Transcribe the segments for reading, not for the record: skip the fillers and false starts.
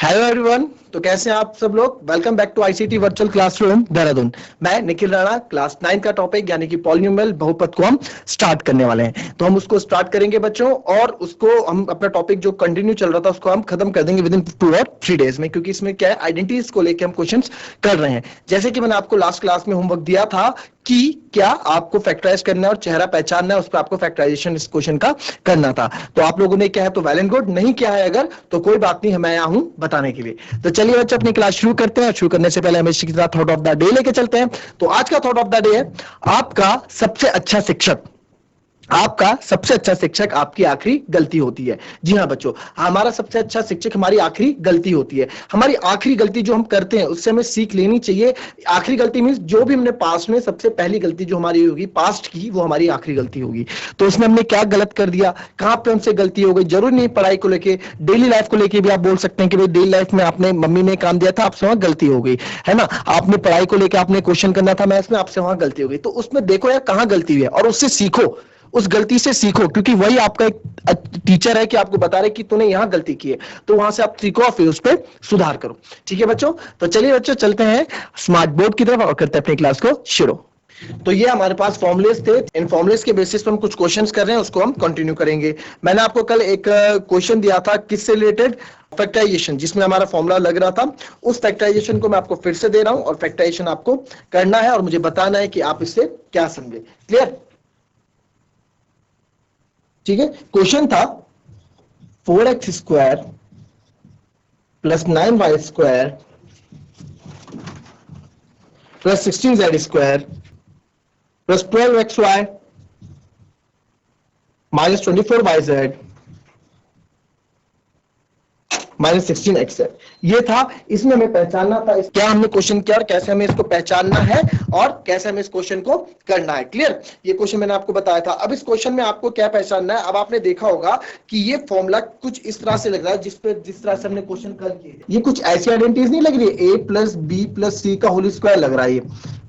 Hello everyone. तो कैसे हैं आप सब लोग। Welcome back to ICT virtual classroom Dehradun. मैं निखिल राणा, क्लास 9 का टॉपिक यानी कि पॉलिनोमियल बहुपद को हम स्टार्ट करने वाले हैं। तो हम उसको स्टार्ट करेंगे बच्चों, और उसको हम अपना टॉपिक जो कंटिन्यू चल रहा था उसको हम खत्म कर देंगे विद इन 2 और 3 डेज में, क्योंकि इसमें क्या है, आइडेंटिटीज को लेकर हम क्वेश्चंस कर रहे हैं। जैसे कि मैंने आपको लास्ट क्लास में होमवर्क दिया था कि क्या आपको फैक्टराइज करना है और चेहरा पहचानना है, उस पर आपको फैक्टराइजेशन इस क्वेश्चन का करना था। तो आप लोगों ने क्या है तो वेल एंड गुड, नहीं किया है अगर तो कोई बात नहीं, मैं आया हूं बताने के लिए। तो चलिए बच्चे अपनी क्लास शुरू करते हैं। शुरू करने से पहले हमेशा की तरह थॉट ऑफ द डे लेके चलते हैं। तो आज का थॉट ऑफ द डे है, आपका सबसे अच्छा शिक्षक, आपका सबसे अच्छा शिक्षक आपकी आखिरी गलती होती है। जी हाँ बच्चों, हमारा सबसे अच्छा शिक्षक हमारी आखिरी गलती होती है। हमारी आखिरी गलती जो हम करते हैं उससे हमें सीख लेनी चाहिए। आखिरी गलती मींस जो भी हमने पास्ट में सबसे पहली गलती जो हमारी होगी पास्ट की, वो हमारी आखिरी गलती होगी। तो उसमें हमने क्या गलत कर दिया, कहां पे हमसे गलती हो गई। जरूर नहीं पढ़ाई को लेके, डेली लाइफ को लेके भी आप बोल सकते हैं कि भाई डेली लाइफ में आपने मम्मी ने काम दिया था, आपसे वहां गलती हो गई है ना। आपने पढ़ाई को लेकर आपने क्वेश्चन करना था मैथ्स में, आपसे वहां गलती हो गई। तो उसमें देखो यार कहां गलती हुई है और उससे सीखो, उस गलती से सीखो, क्योंकि वही आपका एक टीचर है कि आपको बता रहे कि तूने यहां गलती की है। तो वहां से आप सीखो और फिर उस पर सुधार करो। ठीक है बच्चों। तो चलिए बच्चों चलते हैं स्मार्ट बोर्ड की तरफ और करते हैं अपनी क्लास को शुरू। तो ये हमारे पास फॉर्मुलेस थे, इन फॉर्मुलेस के बेसिस पर हम कुछ क्वेश्चंस कर रहे हैं, उसको हम कंटिन्यू करेंगे। मैंने आपको कल एक क्वेश्चन दिया था किससे रिलेटेड, फैक्टराइजेशन, जिसमें हमारा फॉर्मूला लग रहा था। उस फैक्टराइजेशन को मैं आपको फिर से दे रहा हूं और फैक्टराइजेशन आपको करना है और मुझे बताना है कि आप इससे क्या समझे। क्लियर। ठीक है। क्वेश्चन था 4x square plus 9y square plus 16z square plus 12xy minus 24yz minus 16x। ये था, इसमें हमें पहचानना था क्या हमने क्वेश्चन किया और कैसे हमें इसको पहचानना है और कैसे हमें इस क्वेश्चन को करना है। क्लियर। ये क्वेश्चन मैंने आपको बताया था। अब इस क्वेश्चन में आपको क्या पहचानना है। अब आपने देखा होगा कि ये फॉर्मूला कुछ इस तरह से लग रहा है, जिस तरह से हमने क्वेश्चन कर किए, ये कुछ ऐसी आइडेंटिटीज नहीं लग रही है। a plus b plus c का होल स्क्वायर लग रहा है। ये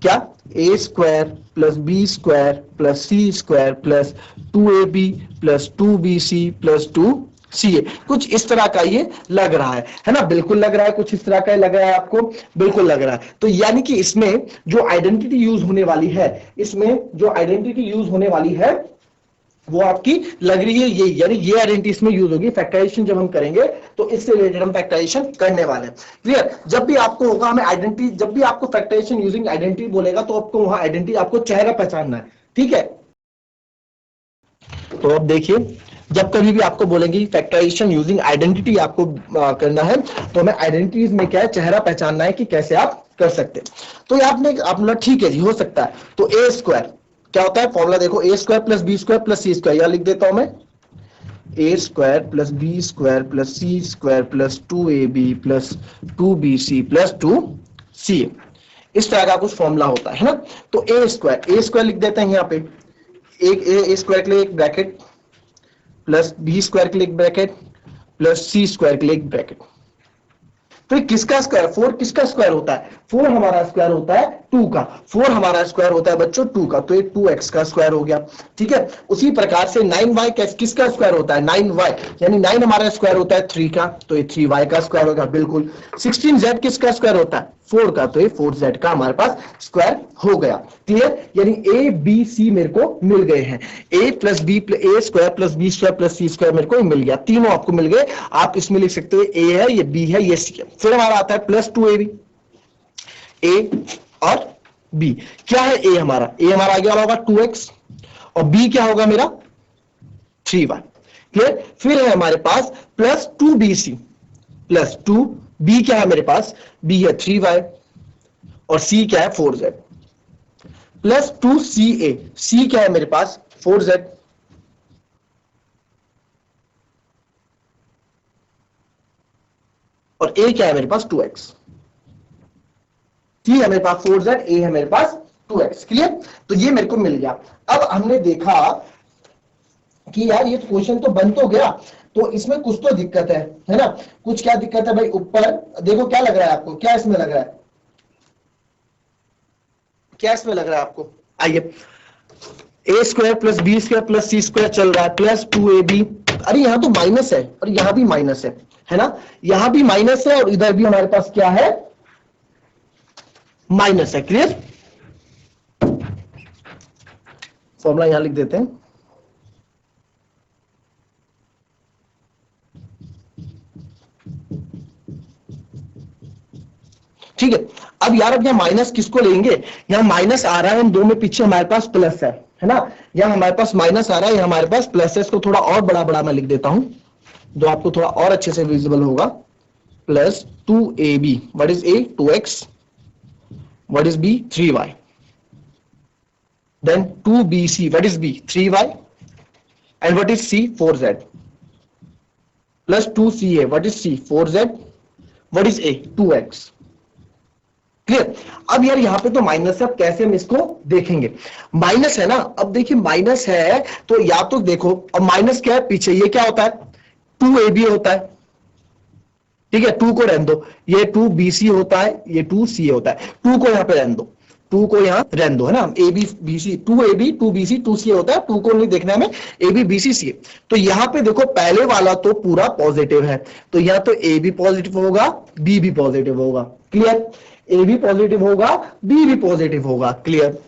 क्या, a square plus B square plus C square plus 2ab plus 2bc plus 2ca, कुछ इस तरह का ये लग रहा है ना। बिल्कुल लग रहा है, कुछ इस तरह का लग रहा है आपको, बिल्कुल लग रहा है। तो यानी कि इसमें जो आइडेंटिटी यूज होने वाली है, इसमें जो आइडेंटिटी यूज होने वाली है वो आपकी लग रही है ये, यानी ये आइडेंटिटी इसमें यूज होगी। फैक्टराइजेशन जब हम करेंगे तो इससे रिलेटेड हम फैक्टराइजेशन करने वाले हैं। क्लियर। जब भी आपको होगा हमें आइडेंटिटी, जब भी आपको फैक्टराइजेशन यूजिंग आइडेंटिटी बोलेगा तो आपको वहां आइडेंटिटी, आपको चेहरा पहचानना है। ठीक है। तो अब देखिए, जब कभी भी आपको बोलेंगे फैक्टराइजेशन यूजिंग आइडेंटिटी आपको करना है, तो हमें आइडेंटिटीज में क्या है, चेहरा पहचानना है कि कैसे आप कर सकते हैं। तो आपने अपना ठीक है जी, हो सकता है। तो ए स्क्वायर क्या होता है, फॉर्मूला देखो, A square plus B square plus C square, या लिख देता हूं मैं, A square plus B square plus C square plus 2ab plus 2bc plus 2ca। इस तरह का कुछ फॉर्मूला होता है ना। तो ए स्क्वायर लिख देते हैं यहाँ पे, एक ए स्क्वायर के लिए एक ब्रैकेट, प्लस बी स्क्वायर के लिए एक ब्रैकेट, प्लस सी स्क्वायर के लिए एक ब्रैकेट। तो किसका स्क्वायर, 4 किसका स्क्वायर होता है, 4 हमारा स्क्वायर होता है 2 का, 4 हमारा स्क्वायर होता है बच्चों 2 का, तो ये 2x का स्क्वायर हो गया। ठीक है। उसी प्रकार से 9y किसका स्क्वायर होता है, 9y, यानी 9 हमारा स्क्वायर होता है 3 का, तो ये 3y का स्क्वायर होगा। बिल्कुल। 16z किसका स्क्वायर होता है, 4 का, तो ये 4z का हमारे पास स्क्वायर हो गया। क्लियर। यानी ए बी सी मेरे को मिल गए हैं, A plus B A square plus B square plus C square मेरे को मिल गया, तीनों आपको मिल गए। आप इसमें लिख सकते हो ए है, ये बी है, ये सी है। फिर हमारा आता है प्लस 2ab, ए और बी। क्या है ए हमारा, ए हमारा आगे वाला होगा 2x और बी क्या होगा मेरा 3y। क्लियर। फिर है हमारे पास प्लस 2bc प्लस 2, बी क्या है मेरे पास, बी है 3y और सी क्या है 4z, प्लस 2ca, सी क्या है मेरे पास 4z, और a क्या है मेरे पास 2x। सी है मेरे पास 4z, a है मेरे पास 2x। क्लियर। तो ये मेरे को मिल गया। अब हमने देखा कि यार ये क्वेश्चन तो बन तो गया, तो इसमें कुछ तो दिक्कत है ना। कुछ क्या दिक्कत है भाई, ऊपर देखो क्या लग रहा है आपको, क्या इसमें लग रहा है, क्या इसमें लग रहा है आपको। आइए, A square plus B square plus C square चल रहा है, प्लस 2ab अरे यहाँ तो माइनस है और यहाँ भी माइनस है ना, यहाँ भी माइनस है और इधर भी हमारे पास क्या है, माइनस है। क्लियर, फॉर्मूला यहां लिख देते हैं। ठीक है, अब यार अब यहाँ माइनस किसको लेंगे, यहाँ माइनस आ रहा है, इन दो में पीछे हमारे पास प्लस है ना, यहाँ हमारे पास माइनस आ रहा है, यहाँ हमारे पास प्लस है। इसको थोड़ा और बड़ा बड़ा मैं लिख देता हूं, जो आपको थोड़ा और अच्छे से विजिबल होगा। Plus 2ab, what is a, 2x, what is b, 3y, then 2bc, what is b, 3y, and what is c, 4z, plus 2ca, what is c, 4z, what is a, 2x। Clear, अब यार यहां पे तो minus है, अब कैसे हम इसको देखेंगे, माइनस है ना, अब देखिए माइनस है तो या तो देखो, अब माइनस क्या है पीछे, ये क्या होता है, 2ab होता है, ठीक है, 2 को रहने दो, ये 2bc होता है, ये 2ca होता है, 2 को यहां पे रहने दो, 2 को यहां रहने दो, है ना, A B B C, 2ab 2bc 2ca होता है, 2 को नहीं देखना है हमें, ए बी बी सी सी। तो यहां पे देखो पहले वाला तो पूरा पॉजिटिव है, तो यहां तो ए भी पॉजिटिव होगा, बी भी पॉजिटिव होगा। क्लियर, ए भी पॉजिटिव होगा, बी भी पॉजिटिव होगा। क्लियर,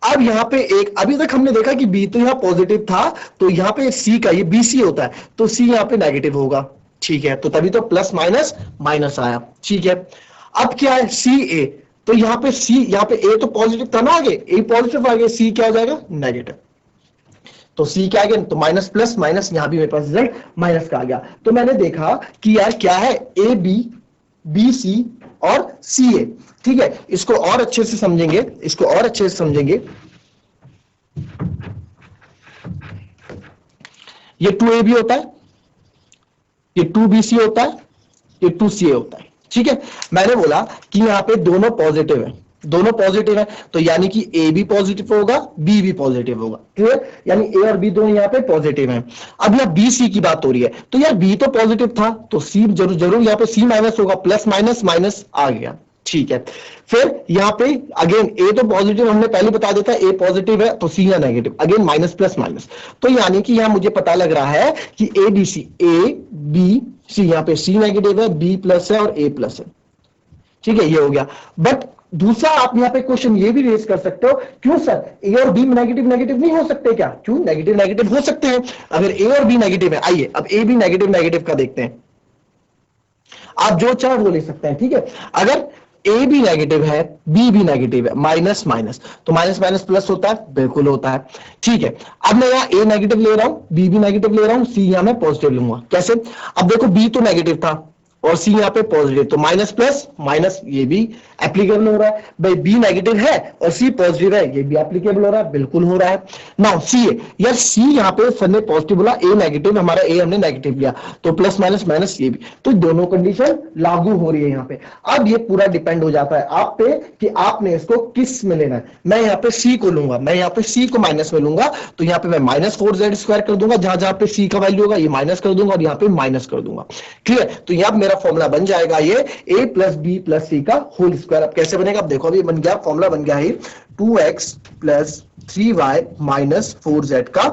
अब यहां पे एक, अभी तक हमने देखा कि बी तो यहां पॉजिटिव था, तो यहां पे सी का, ये बीसी होता है, तो सी यहां पे नेगेटिव होगा। ठीक है, तो तभी तो प्लस माइनस माइनस आया। ठीक है, अब क्या है, सी ए, तो यहां पे सी, यहां पे ए तो पॉजिटिव था ना, आगे ए पॉजिटिव, आगे सी क्या हो जाएगा, नेगेटिव, तो सी क्या आ गया, तो माइनस प्लस माइनस, यहां भी मेरे पास रिजल्ट माइनस का आ गया। तो मैंने देखा कि यार क्या है, ए बी, बी सी और सी ए। ठीक है, इसको और अच्छे से समझेंगे, इसको और अच्छे से समझेंगे। ये 2ab होता है, ये 2bc होता है, ये 2ca होता है। ठीक है, मैंने बोला कि यहां पे दोनों पॉजिटिव है, दोनों पॉजिटिव है, तो यानी कि ए भी पॉजिटिव होगा, बी भी पॉजिटिव होगा। क्लियर, यानी ए और बी दोनों यहां पे पॉजिटिव हैं। अब यहां बी सी की बात हो रही है, तो यार बी तो पॉजिटिव था, तो सी जरूर जरूर यहां पे सी माइनस होगा, प्लस माइनस माइनस आ गया। ठीक है, फिर यहां पे अगेन ए तो पॉजिटिव, हमने पहले बता देता है, ए पॉजिटिव है तो सी है negative, again minus plus minus, तो यानी कि यहां मुझे पता लग रहा है कि ए बी सी, ए बी सी, यहां पे सी नेगेटिव है, बी प्लस है और ए प्लस है। ठीक है, ये हो गया। बट दूसरा आप यहां पे क्वेश्चन ये भी रेज कर सकते हो, क्यों सर ए और बी नेगेटिव नेगेटिव नहीं हो सकते क्या, क्यों नेगेटिव नेगेटिव हो सकते हैं, अगर ए और बी नेगेटिव है। आइए अब ए बी नेगेटिव नेगेटिव का देखते हैं, आप जो चाहे वो ले सकते हैं। ठीक है, अगर ए भी नेगेटिव है, बी भी नेगेटिव है, माइनस माइनस, तो माइनस माइनस प्लस होता है, बिल्कुल होता है। ठीक है, अब मैं यहाँ ए नेगेटिव ले रहा हूं, बी भी नेगेटिव ले रहा हूं, सी यहां मैं पॉजिटिव लूंगा। कैसे, अब देखो बी तो नेगेटिव था और सी यहां पे पॉजिटिव, तो माइनस प्लस माइनस ये भी एप्लीकेबल हो रहा है। भाई बी नेगेटिव है और सी पॉजिटिव है, ये भी एप्लीकेबल हो रहा है, बिल्कुल हो रहा है। नाउ सी ए, यार सी यहां पे सर ने पॉजिटिव बोला, ए नेगेटिव, हमारा ए हमने नेगेटिव लिया, तो प्लस माइनस माइनस ये भी, तो दोनों कंडीशन लागू हो रही है यहाँ पे। अब ये पूरा डिपेंड हो जाता है आप पे कि आपने इसको किस में लेना है। मैं यहाँ पे सी को लूंगा, मैं यहाँ पे सी को माइनस में लूंगा, तो यहाँ पे मैं माइनस 4z स्क्वायर कर दूंगा, जहां जहां पे सी का वैल्यू होगा ये माइनस कर दूंगा और यहाँ पे माइनस कर दूंगा। क्लियर, तो यहाँ मेरा फॉर्मूला बन जाएगा ये a plus b plus c का होल स्क्वायर। अब कैसे बनेगा, अब देखो अभी बन गया, फॉर्मूला बन गया है 2x plus 3y minus 4z का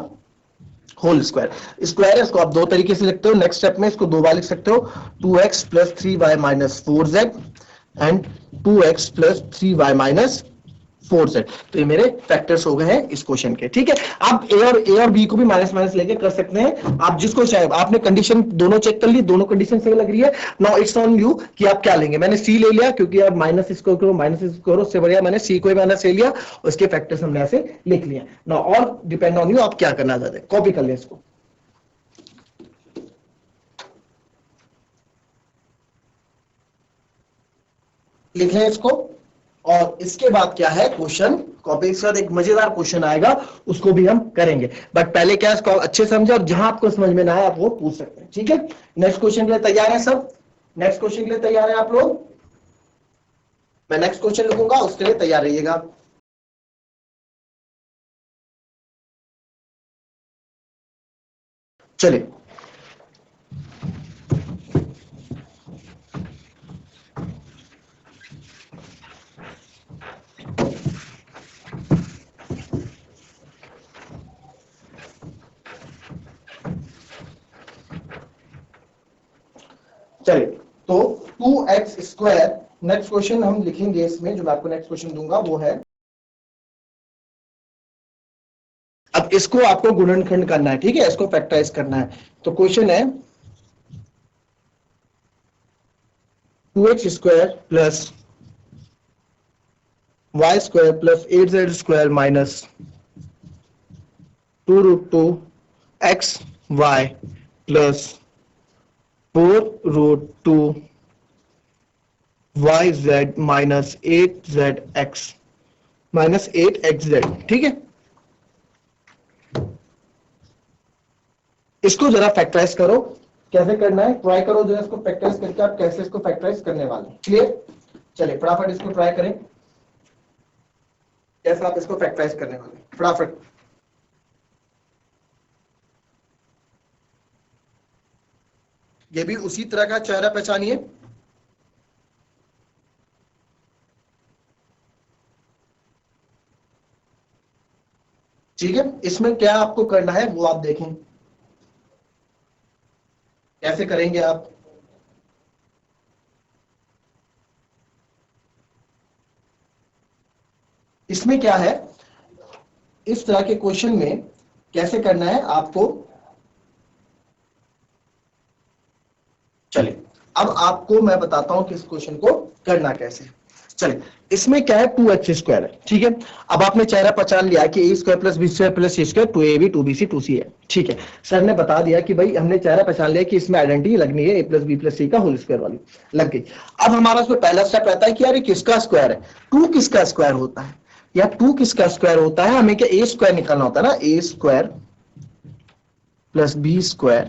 होल स्क्वायर। स्क्वायर है, इसको आप दो तरीके से लिखते हो, नेक्स्ट स्टेप में इसको दो बार लिख सकते हो, 2x plus 3y minus 4z and 2x plus 3y minus 4z। तो ये मेरे फैक्टर्स हो गए हैं इस क्वेश्चन के। ठीक है, आप ए और बी को भी माइनस माइनस लेके कर सकते हैं, आप जिसको चाहे। आपने कंडीशन दोनों चेक कर ली, दोनों कंडीशन सही लग रही है, नाउ इट्स ऑन यू कि आप क्या लेंगे। मैंने सी ले लिया क्योंकि आप माइनस इसको करो, माइनस इसको करो, उससे बढ़िया मैंने सी को ही माइनस ले लिया, उसके फैक्टर्स हमने ऐसे लिख लिए। नाउ और डिपेंड ऑन यू, आप क्या करना चाहते हैं, कॉपी कर लें इसको, लिख लें इसको। और इसके बाद क्या है क्वेश्चन, कॉपी के साथ एक मजेदार क्वेश्चन आएगा, उसको भी हम करेंगे। बट पहले क्या इसको अच्छे समझे, और जहां आपको समझ में ना आए आप वो पूछ सकते हैं। ठीक है, नेक्स्ट क्वेश्चन के लिए तैयार है सब, नेक्स्ट क्वेश्चन के लिए तैयार है आप लोग, मैं नेक्स्ट क्वेश्चन लिखूंगा उसके लिए तैयार रहिएगा। चलिए, चलिए, तो 2x², नेक्स्ट क्वेश्चन हम लिखेंगे इसमें, जो मैं आपको नेक्स्ट क्वेश्चन दूंगा वो है, अब इसको आपको गुणनखंड करना है, ठीक है, इसको फैक्टराइज करना है। तो क्वेश्चन है 2x² plus y² plus 8z² minus 2√2 xy plus 4√2 yz minus 8zx minus 8xz, ठीक है। इसको जरा फैक्टराइज करो, कैसे करना है ट्राई करो जरा, इसको फैक्टराइज करके आप कैसे इसको फैक्टराइज करने वाले हैं, क्लियर। चलिए फटाफट इसको ट्राई करें, कैसे आप इसको फैक्टराइज करने वाले हैं, फटाफट। ये भी उसी तरह का चेहरा पहचानिए, ठीक है। इसमें क्या आपको करना है वो आप देखें, कैसे करेंगे आप। इसमें क्या है, इस तरह के क्वेश्चन में कैसे करना है आपको। चलिए अब आपको मैं बताता हूं कि इस क्वेश्चन को करना कैसे। चलिए, इसमें क्या है 2x² है, ठीक है। अब आपने चेहरा पहचान लिया कि a² plus b² plus c², 2ab 2bc 2c है, ठीक है। सर ने बता दिया कि भाई हमने चेहरा पहचान लिया कि इसमें आइडेंटिटी लगनी है a plus b plus c का होल स्क्वायर वाली, लग गई। अब हमारा उसमें पहला स्टेप रहता है कि यार ये किसका स्क्वायर है, 2 किसका स्क्वायर होता है, या 2 किसका स्क्वायर होता है, हमें क्या a² निकालना होता है ना, a² plus b²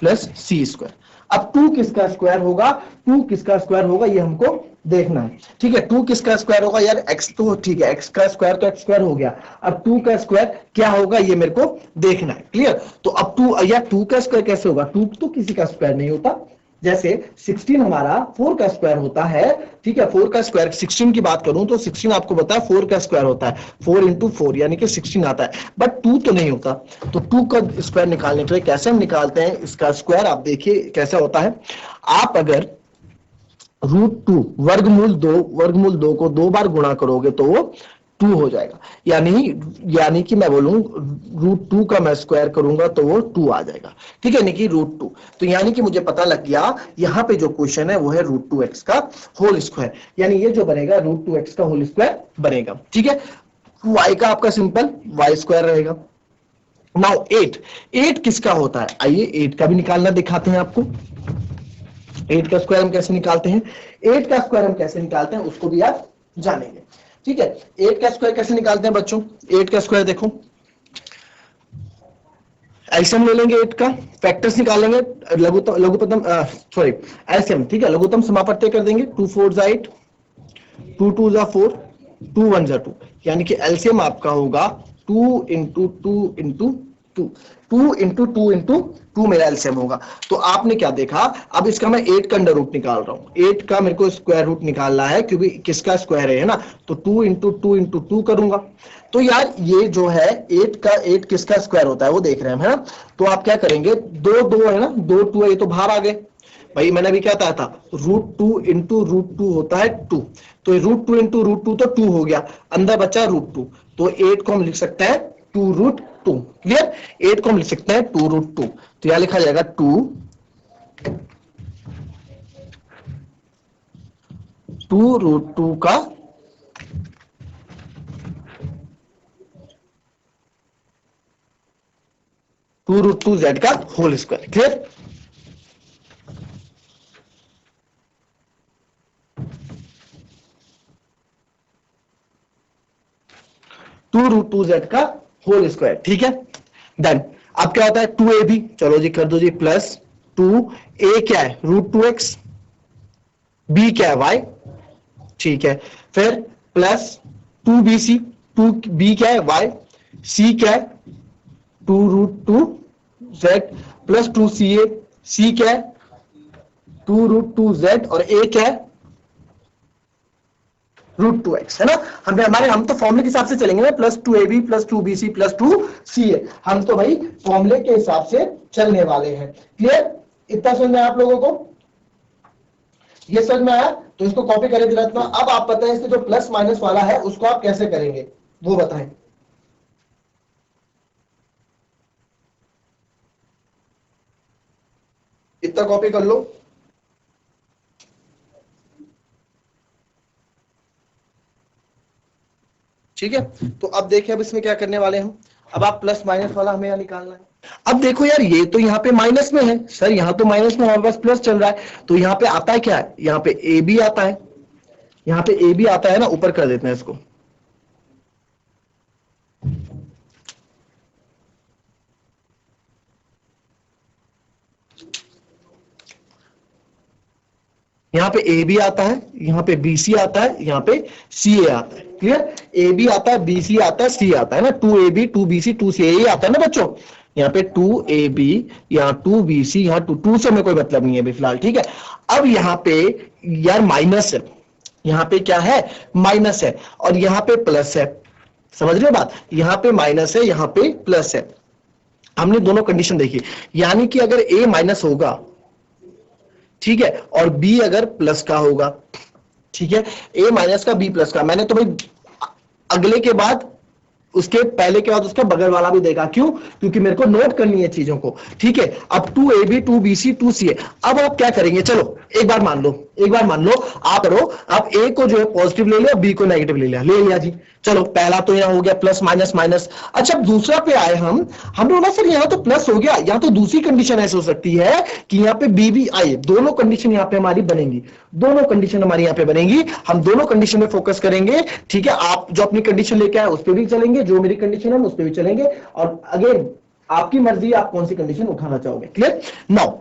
plus c²। अब 2 किसका स्क्वायर होगा, 2 किसका स्क्वायर होगा ये हमको देखना है, ठीक है। 2 किसका स्क्वायर होगा यार, x तो ठीक है, x का स्क्वायर तो x² हो गया, अब 2 का स्क्वायर क्या होगा ये मेरे को देखना है, क्लियर। तो अब 2 या 2 का स्क्वायर कैसे होगा, 2 तो किसी का स्क्वायर नहीं होता, जैसे 16 हमारा 4 का स्क्वायर होता है, ठीक है। 4 का स्क्वायर 16 की बात करूं तो 16 आपको पता है 4 का स्क्वायर होता है, 4 इंटू 4 यानी कि 16 आता है, बट 2 तो नहीं होता। तो 2 का स्क्वायर निकालने के लिए कैसे हम निकालते हैं इसका स्क्वायर, आप देखिए कैसा होता है। आप अगर √2 वर्गमूल 2 को 2 बार गुणा करोगे तो वो 2 हो जाएगा, यानी कि मैं बोलूं √2 का मैं स्क्वायर करूंगा तो वो 2 आ जाएगा, ठीक है, यानी कि √2। तो यानी कि मुझे पता लग गया यहां पे जो क्वेश्चन है वो है √2x का होल स्क्वायर, यानी ये जो बनेगा √2x का होल स्क्वायर बनेगा, ठीक है। y का आपका सिंपल y² रहेगा। नाउ 8 किसका होता है, आइए 8 का भी निकालना दिखाते हैं आपको। 8 का स्क्वायर हम कैसे निकालते हैं, 8 का स्क्वायर हम कैसे निकालते हैं उसको भी आप जानेंगे, ठीक है। 8 का स्क्वायर कैसे निकालते हैं बच्चों, 8 का स्क्वायर देखो, एलसीएम ले लेंगे 8 का, फैक्टर्स निकालेंगे, लघुत्तम सॉरी एलसीएम, ठीक है, लघुत्तम समापत्य कर देंगे, 2 4 जा 8, 2 2 जा 4, 2 1 जा 2, यानी कि एलसीएम आपका होगा 2 इंटू 2 इंटू 2, 2 इंटू 2 इंटू 2 मेरा एलसीएम होगा। तो आपने क्या देखा, अब इसका मैं 8 का अंडर रूट निकाल रहा हूं, 8 का मेरे को स्क्वायर रूट निकालना है क्योंकि किसका स्क्वायर है ना, तो 2 इंटू 2 इंटू 2 करूंगा। तो यार ये जो है 8 किसका स्क्वायर होता है वो देख रहे हैं, है ना। तो आप क्या करेंगे, 2 है ना, 2 2 है, ये तो बाहर आ गए भाई, मैंने अभी क्या बताया था, √2 इंटू √2 होता है 2, तो √2 इंटू √2 तो 2 हो गया, अंदर बचा √2, तो 8 को हम लिख सकते हैं 2√2, क्लियर। 8 को हम लिख सकते हैं 2√2, तो यहां लिखा जाएगा 2√2 का √2z का होल स्क्वायर, क्लियर। √2z का होल स्क्वायर, ठीक है। देन अब क्या होता है 2ab, चलो जी कर दो जी, प्लस 2a क्या है √2x, b क्या है y, ठीक है, फिर प्लस 2bc, 2b क्या है y, c क्या है 2√2z प्लस 2ca, c क्या है 2√2z और a क्या है √2x, है ना। हम तो फॉर्मूले के हिसाब से चलेंगे ना, plus 2ab plus 2bc plus 2ca, हम तो भाई फॉर्मूले के हिसाब से चलने वाले हैं, क्लियर। इतना समझ में आया आप लोगों को? ये समझ में आया? तो इसको कॉपी करें दिलाता। अब आप बताएं इसके जो प्लस माइनस वाला है उसको आप कैसे करेंगे वो बताएं। इतना कॉपी कर लो। ठीक है, तो अब देखिए अब इसमें क्या करने वाले हम। अब आप प्लस माइनस वाला हमें यहां निकालना है। अब देखो यार, ये तो यहाँ पे माइनस में है सर, यहाँ तो माइनस में हमारे पास प्लस चल रहा है, तो यहाँ पे आता है क्या है, यहाँ पे ए बी आता है, यहाँ पे ए बी आता है ना, ऊपर कर देते हैं इसको। यहाँ पे ए बी आता है, यहाँ पे बी सी आता है, यहाँ पे सी ए आता है। क्लियर? ए बी आता है, बी सी आता है, सी आता है ना, 2AB 2BC 2CA ये आता है ना बच्चों। यहाँ पे 2AB, यहाँ 2BC, यहाँ 2 से हमें कोई मतलब नहीं है अभी फिलहाल। ठीक है, अब यहाँ पे यार माइनस है, यहाँ पे क्या है, माइनस है, और यहाँ पे प्लस है। समझ रहे हो बात? यहाँ पे माइनस है, यहाँ पे प्लस है। हमने दोनों कंडीशन देखी, यानी कि अगर ए माइनस होगा, ठीक है, और बी अगर प्लस का होगा, ठीक है, ए माइनस का बी प्लस का, मैंने तो भाई अगले के बाद उसके पहले के बाद उसका बगल वाला भी देखा। क्यों? क्योंकि मेरे को नोट करनी है चीजों को। ठीक है, अब 2AB 2BC 2CA। अब आप क्या करेंगे, चलो एक बार मान लो, एक बार मान लो, आप करो, आप ए को जो है पॉजिटिव ले लिया, बी को नेगेटिव ले लिया जी। चलो पहला तो यहाँ हो गया प्लस माइनस माइनस। अच्छा दूसरा पे आए हम बोला सर यहाँ तो प्लस हो गया, यहाँ तो दूसरी कंडीशन ऐसी हो सकती है कि यहाँ पे बी भी आए, दोनों कंडीशन यहाँ पे हमारी बनेंगी, दोनों कंडीशन हमारी यहाँ पे बनेंगी। हम दोनों कंडीशन में फोकस करेंगे। ठीक है, आप जो अपनी कंडीशन लेके आए उस पर भी चलेंगे, जो मेरी कंडीशन है उस पर भी चलेंगे, और अगेन आपकी मर्जी आप कौन सी कंडीशन उठाना चाहोगे। क्लियर? नाउ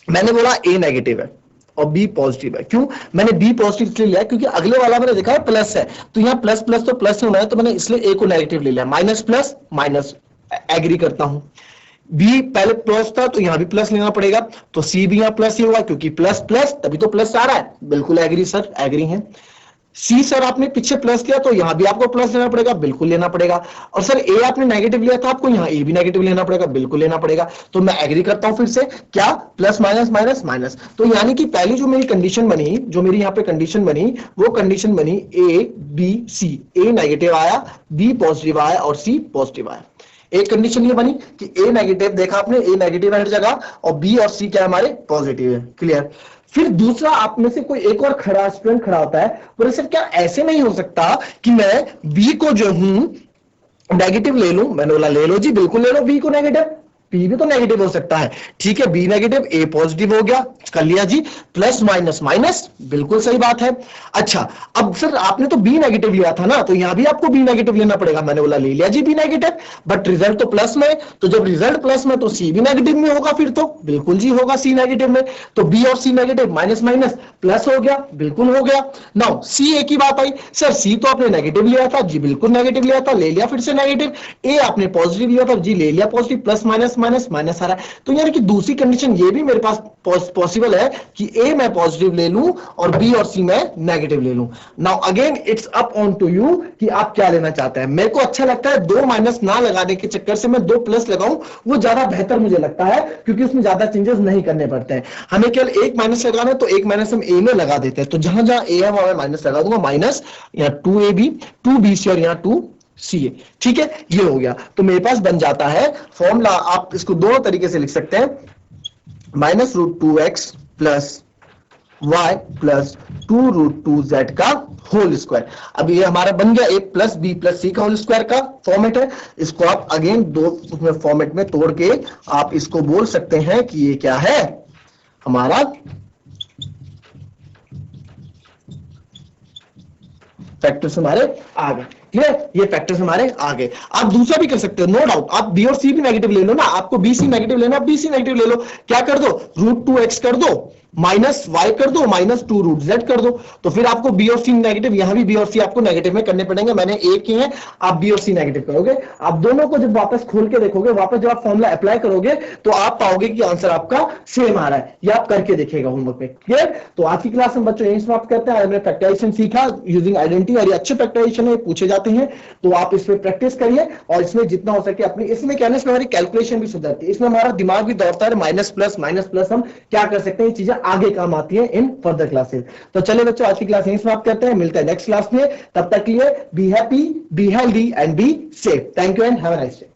मैंने बोला ए नेगेटिव है और बी पॉजिटिव है। क्यों मैंने बी पॉजिटिव इसलिए लिया क्योंकि अगले वाला मैंने देखा है प्लस है, तो यहाँ प्लस प्लस तो प्लस होना है, तो मैंने इसलिए ए को नेगेटिव ले लिया। माइनस प्लस माइनस एग्री करता हूं। बी पहले प्लस था तो यहां भी प्लस लेना पड़ेगा, तो सी भी यहां प्लस ही होगा क्योंकि प्लस प्लस तभी तो प्लस आ रहा है। बिल्कुल एग्री सर, एग्री है। सी सर आपने पीछे प्लस किया तो यहां भी आपको प्लस लेना पड़ेगा, बिल्कुल लेना पड़ेगा। और सर ए आपने नेगेटिव लिया था, आपको यहां ए भी नेगेटिव लेना पड़ेगा, बिल्कुल लेना पड़ेगा। तो मैं एग्री करता हूं फिर से, क्या प्लस माइनस माइनस माइनस। तो यानी कि पहली जो मेरी कंडीशन बनी, जो मेरी यहां पे कंडीशन बनी, वो कंडीशन बनी a b c. A negative आया, बी पॉजिटिव आया और सी पॉजिटिव आया। एक कंडीशन ये बनी कि ए नेगेटिव, देखा आपने ए नेगेटिव है हर जगह, और बी और सी क्या हमारे पॉजिटिव है। क्लियर? फिर दूसरा आप में से कोई एक और खड़ा स्टूडेंट खड़ा होता है, बोले सर क्या ऐसे नहीं हो सकता कि मैं बी को जो हूं नेगेटिव ले लूं? मैंने बोला ले लो जी, बिल्कुल ले लो बी को नेगेटिव, बी भी तो नेगेटिव हो सकता है। ठीक है, बी नेगेटिव ए पॉजिटिव हो गया, कर लिया जी। प्लस माइनस माइनस, बिल्कुल सही बात है। अच्छा अब सर आपने तो बी नेगेटिव लिया था ना, तो यहां भी आपको बी नेगेटिव लेना पड़ेगा। मैंने बोला ले लिया जी बी नेगेटिव, बट रिजल्ट तो प्लस में, तो जब रिजल्ट प्लस में तो सी भी नेगेटिव में होगा, फिर तो बिल्कुल जी होगा सी नेगेटिव में। तो बी और सी नेगेटिव, माइनस माइनस प्लस हो गया, बिल्कुल हो गया। नाउ सी ए की बात आई, सर सी तो आपने नेगेटिव लिया था जी, बिल्कुल नेगेटिव लिया था, ले लिया फिर से नेगेटिव। ए आपने पॉजिटिव लिया था जी, ले लिया positive. Plus minus minus minus आ रहा है, तो यानी कि दूसरी कंडीशन ये भी मेरे पास पॉसिबल है कि ए मैं पॉजिटिव ले लूं और बी और सी मैं नेगेटिव ले लूं। Now again it's up on to you कि आप क्या लेना चाहते हैं। मेरे को अच्छा लगता है दो माइनस ना लगाने के चक्कर से मैं दो प्लस लगाऊं, वो ज्यादा बेहतर मुझे लगता है, क्योंकि उसमें ज्यादा चेंजेस नहीं करने पड़ते हैं। हमें केवल एक माइनस लगाना है, तो एक माइनस हम ए में लगा देते हैं, तो जहां जहां ए है वहां मैं माइनस लगा दूंगा, माइनस यहाँ 2AB 2BC और यहाँ 2CA। ठीक है, ये हो गया। तो मेरे पास बन जाता है फॉर्मूला, आप इसको दोनों तरीके से लिख सकते हैं, -√2x plus y plus 2√2z का होल स्क्वायर। अब ये हमारा बन गया a plus b plus c का होल स्क्वायर का फॉर्मेट है। इसको आप अगेन दो उसमें फॉर्मेट में तोड़ के आप इसको बोल सकते हैं कि ये क्या है, हमारा फैक्टर्स हमारे आ गए। क्लियर? ये फैक्टर्स हमारे आ गए। आप दूसरा भी कर सकते हो, नो डाउट, आप बी और सी भी नेगेटिव ले लो ना, आपको बी सी नेगेटिव लेना, बी सी नेगेटिव ले लो। क्या कर दो, √2x कर दो, माइनस वाई कर दो, माइनस 2√z कर दो, तो फिर आपको बी और सी नेगेटिव, यहां भी बी और सी आपको नेगेटिव में करने पड़ेंगे। मैंने ए किए हैं, आप बी और सी नेगेटिव करोगे। आप दोनों को जब वापस खोल के देखोगे, वापस जब आप फॉर्मूला अप्लाई करोगे, तो आप पाओगे कि आंसर आपका सेम आ रहा है। ये आप करके देखिएगा होमवर्क में। क्लियर? तो आज की क्लास में बच्चों यही समाप्त करते हैं। हमने फैक्टराइजेशन सीखा यूजिंग आइडेंटिटी, और ये अच्छे फैक्टराइजेशन है, पूछे जाते हैं, तो आप इसमें प्रैक्टिस करिए, और इसमें जितना हो सके अपनी, इसमें क्या है, इसमें हमारी कैलकुलेशन भी सुधरती है, इसमें हमारा दिमाग भी दौड़ता है, माइनस प्लस हम क्या कर सकते हैं, ये चीजें आगे काम आती हैं इन फर्दर क्लासेस। तो चलिए बच्चों, आज की क्लास यहीं समाप्त करते हैं, मिलते हैं नेक्स्ट क्लास में। तब तक के लिए be happy, be healthy and be safe. Thank you and have a nice day.